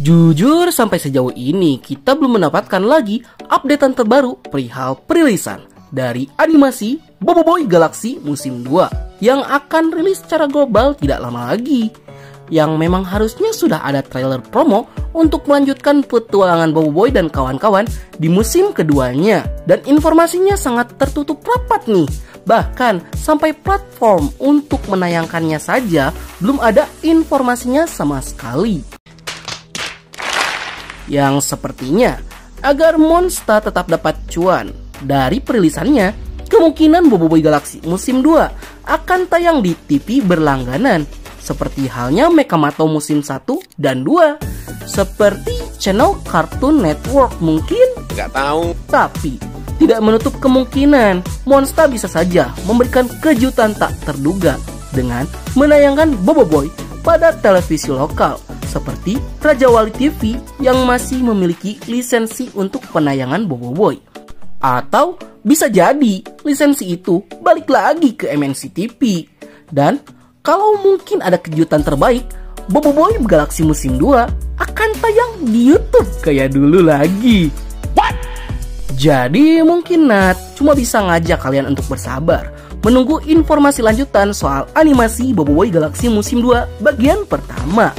Jujur sampai sejauh ini kita belum mendapatkan lagi updatean terbaru perihal perilisan dari animasi Bobo Boy Galaxy musim 2 yang akan rilis secara global tidak lama lagi. Yang memang harusnya sudah ada trailer promo untuk melanjutkan petualangan Bobo Boy dan kawan-kawan di musim keduanya. Dan informasinya sangat tertutup rapat nih. Bahkan sampai platform untuk menayangkannya saja belum ada informasinya sama sekali. Yang sepertinya agar Monster tetap dapat cuan dari perilisannya, kemungkinan Bobo Boy Galaxy musim 2 akan tayang di TV berlangganan seperti halnya Mekamato musim 1 dan 2, seperti channel Cartoon Network mungkin? Nggak tahu. Tapi tidak menutup kemungkinan Monster bisa saja memberikan kejutan tak terduga dengan menayangkan Bobo Boy pada televisi lokal seperti Raja Wali TV yang masih memiliki lisensi untuk penayangan Bobo Boy. Atau bisa jadi lisensi itu balik lagi ke MNC TV. Dan kalau mungkin ada kejutan terbaik, Bobo Boy Galaxy musim 2 akan tayang di YouTube kayak dulu lagi. What? Jadi mungkin Nat cuma bisa ngajak kalian untuk bersabar menunggu informasi lanjutan soal animasi Bobo Boy Galaxy musim 2 bagian pertama.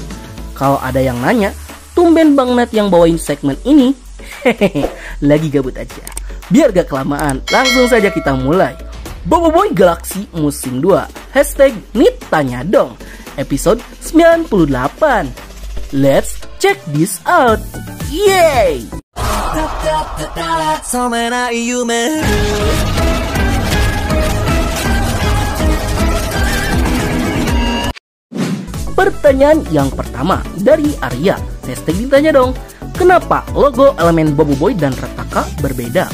Kalau ada yang nanya, tumben Bang Nat yang bawain segmen ini? Hehehe, lagi gabut aja. Biar gak kelamaan, langsung saja kita mulai. Bobo Boy Galaxy musim 2 #Nit Tanya Dong episode 98. Let's check this out. Yay! Pertanyaan yang pertama dari Arya. Ditanya dong, kenapa logo elemen Bobo Boy dan Retaka berbeda?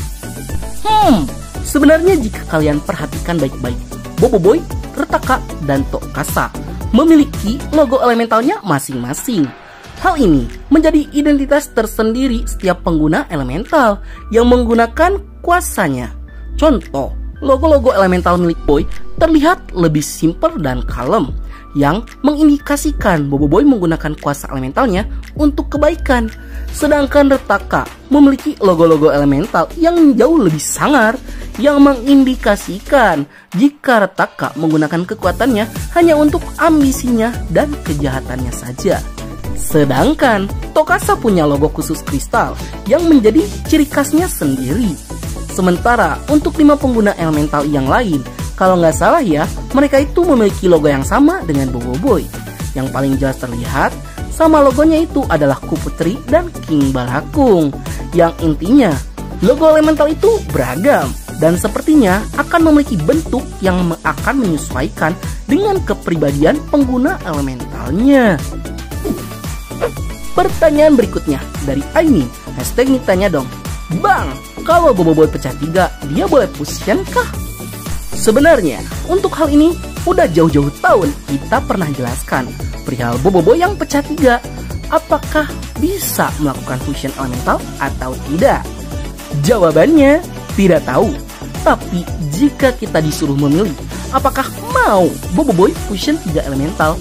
Sebenarnya jika kalian perhatikan baik-baik, Bobo Boy, Retaka, dan Tokasa memiliki logo elementalnya masing-masing. Hal ini menjadi identitas tersendiri setiap pengguna elemental yang menggunakan kuasanya. Contoh, logo-logo elemental milik Boy terlihat lebih simpel dan kalem, yang mengindikasikan Bobo Boy menggunakan kuasa elementalnya untuk kebaikan. Sedangkan Retaka memiliki logo-logo elemental yang jauh lebih sangar, yang mengindikasikan jika Retaka menggunakan kekuatannya hanya untuk ambisinya dan kejahatannya saja. Sedangkan Tokasa punya logo khusus kristal yang menjadi ciri khasnya sendiri. Sementara untuk 5 pengguna elemental yang lain, kalau nggak salah ya, mereka itu memiliki logo yang sama dengan Bobo Boy. Yang paling jelas terlihat sama logonya itu adalah Kuputri dan King Balakung. Yang intinya, logo elemental itu beragam dan sepertinya akan memiliki bentuk yang akan menyesuaikan dengan kepribadian pengguna elementalnya. Pertanyaan berikutnya dari Aini. #Nitanya dong. Bang, kalau Bobo Boy pecah 3, dia boleh fusion kah? Sebenarnya, untuk hal ini udah jauh-jauh tahun kita pernah jelaskan perihal Bobo Boy yang pecah 3. Apakah bisa melakukan fusion elemental atau tidak? Jawabannya tidak tahu. Tapi jika kita disuruh memilih, apakah mau Bobo Boy fusion 3 elemental?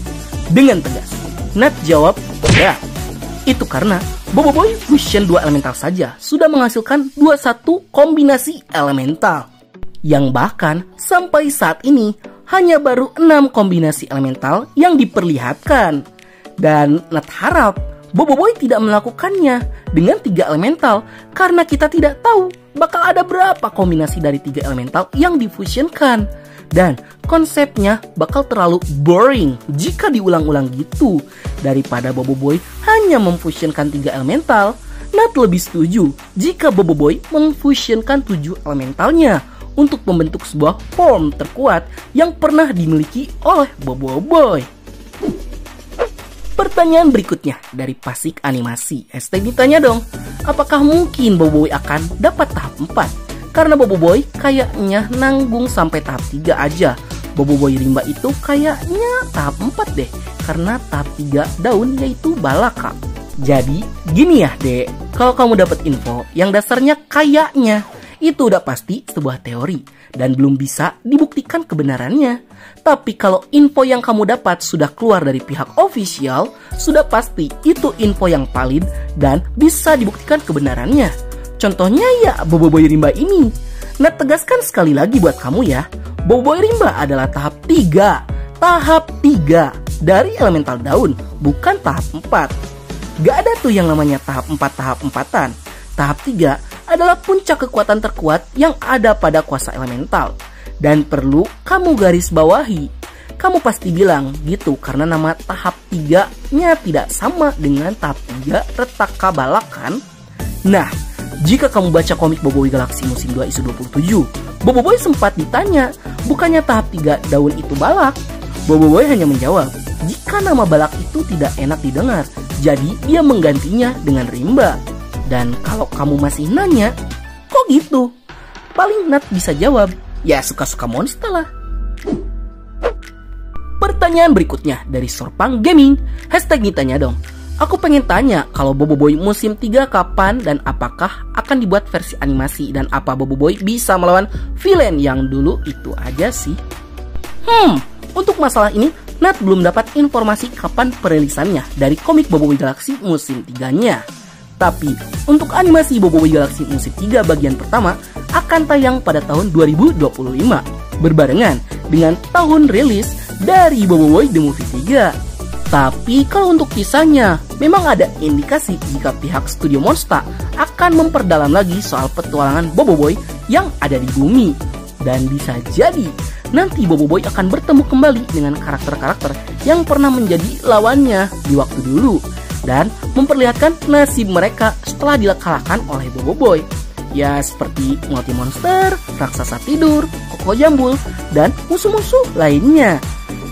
Dengan tegas, Nat jawab tidak. Itu karena Bobo Boy fusion 2 elemental saja sudah menghasilkan 21 kombinasi elemental. Yang bahkan sampai saat ini hanya baru 6 kombinasi elemental yang diperlihatkan. Dan Nat harap Bobo Boy tidak melakukannya dengan 3 elemental karena kita tidak tahu bakal ada berapa kombinasi dari 3 elemental yang difusionkan. Dan konsepnya bakal terlalu boring jika diulang-ulang gitu. Daripada Bobo Boy hanya memfusionkan 3 elemental, Nat lebih setuju jika Bobo Boy memfusionkan 7 elementalnya untuk membentuk sebuah form terkuat yang pernah dimiliki oleh Bobo Boy. Pertanyaan berikutnya dari Pasik Animasi. Ditanya dong, apakah mungkin Bobo Boy akan dapat tahap 4? Karena Bobo Boy kayaknya nanggung sampai tahap 3 aja. Bobo Boy Rimba itu kayaknya tahap 4 deh, karena tahap 3 daun yaitu Balaka. Jadi gini ya dek, kalau kamu dapat info yang dasarnya kayaknya, itu udah pasti sebuah teori dan belum bisa dibuktikan kebenarannya. Tapi kalau info yang kamu dapat sudah keluar dari pihak official, sudah pasti itu info yang valid dan bisa dibuktikan kebenarannya. Contohnya ya Boboiboy Rimba ini. Nah, tegaskan sekali lagi buat kamu ya, Boboiboy Rimba adalah tahap 3. Tahap 3 dari elemental daun, bukan tahap 4. Gak ada tuh yang namanya tahap 4 tahap 4-an. Tahap 3 adalah puncak kekuatan terkuat yang ada pada kuasa elemental. Dan perlu kamu garis bawahi. Kamu pasti bilang gitu karena nama tahap 3-nya tidak sama dengan tahap 3 Retaka Balak kan? Nah, jika kamu baca komik Boboiboy Galaxy musim 2 isu 27, Boboiboy sempat ditanya, bukannya tahap 3 daun itu balak? Boboiboy hanya menjawab, jika nama balak itu tidak enak didengar, jadi dia menggantinya dengan Rimba. Dan kalau kamu masih nanya, kok gitu? Paling Nat bisa jawab, ya suka-suka monster lah. Pertanyaan berikutnya dari Sorpang Gaming, hashtag ditanya dong. Aku pengen tanya kalau Boboiboy musim 3 kapan dan apakah akan dibuat versi animasi dan apa Boboiboy bisa melawan villain yang dulu itu aja sih. Untuk masalah ini, Nat belum dapat informasi kapan perilisannya dari komik Boboiboy Galaxy musim 3-nya. Tapi, untuk animasi Boboiboy Galaxy musim 3 bagian pertama akan tayang pada tahun 2025, berbarengan dengan tahun rilis dari Boboiboy The Movie 3. Tapi kalau untuk kisahnya, memang ada indikasi jika pihak studio Monster akan memperdalam lagi soal petualangan Boboiboy yang ada di bumi. Dan bisa jadi, nanti Boboiboy akan bertemu kembali dengan karakter-karakter yang pernah menjadi lawannya di waktu dulu. Dan memperlihatkan nasib mereka setelah dikalahkan oleh Boboiboy. Ya seperti Multi Monster, Raksasa Tidur, Koko Jambul, dan musuh-musuh lainnya.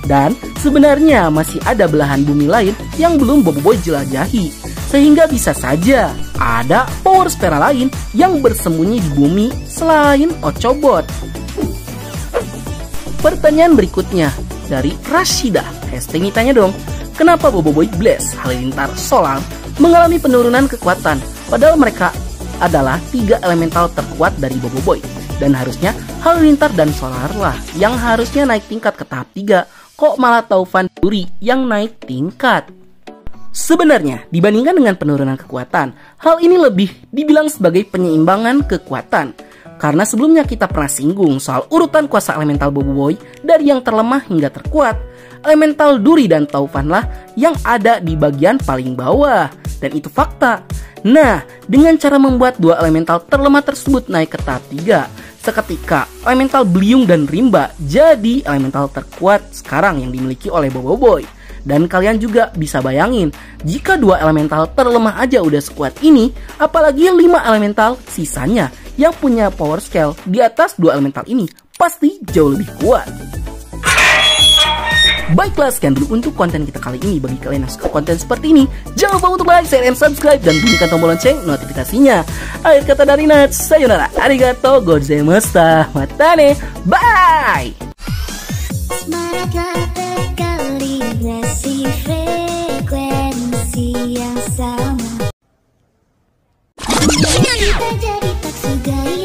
Dan sebenarnya masih ada belahan bumi lain yang belum Boboiboy jelajahi. Sehingga bisa saja ada power spera lain yang bersembunyi di bumi selain Ochobot. Pertanyaan berikutnya dari Rashida, hashtag ditanya dong. Kenapa Boboiboy Blaze, Halilintar, Solar mengalami penurunan kekuatan padahal mereka adalah 3 elemental terkuat dari Boboiboy? Dan harusnya Halilintar dan Solar lah yang harusnya naik tingkat ke tahap 3, kok malah Taufan Duri yang naik tingkat? Sebenarnya dibandingkan dengan penurunan kekuatan, hal ini lebih dibilang sebagai penyeimbangan kekuatan. Karena sebelumnya kita pernah singgung soal urutan kuasa elemental Boboiboy dari yang terlemah hingga terkuat. Elemental Duri dan Taufan lah yang ada di bagian paling bawah. Dan itu fakta. Nah, dengan cara membuat 2 elemental terlemah tersebut naik ke tahap 3, seketika elemental Beliung dan Rimba jadi elemental terkuat sekarang yang dimiliki oleh Boboiboy. Dan kalian juga bisa bayangin, jika 2 elemental terlemah aja udah sekuat ini, apalagi 5 elemental sisanya yang punya power scale di atas 2 elemental ini pasti jauh lebih kuat. Baiklah, sekian dulu untuk konten kita kali ini. Bagi kalian yang suka konten seperti ini, jangan lupa untuk like, share, and subscribe, dan bunyikan tombol lonceng notifikasinya. Akhir kata dari Nat, sayonara, arigato gozaimashita, matane, bye! Frekuensi yang sama. Kita jadi tak sugai.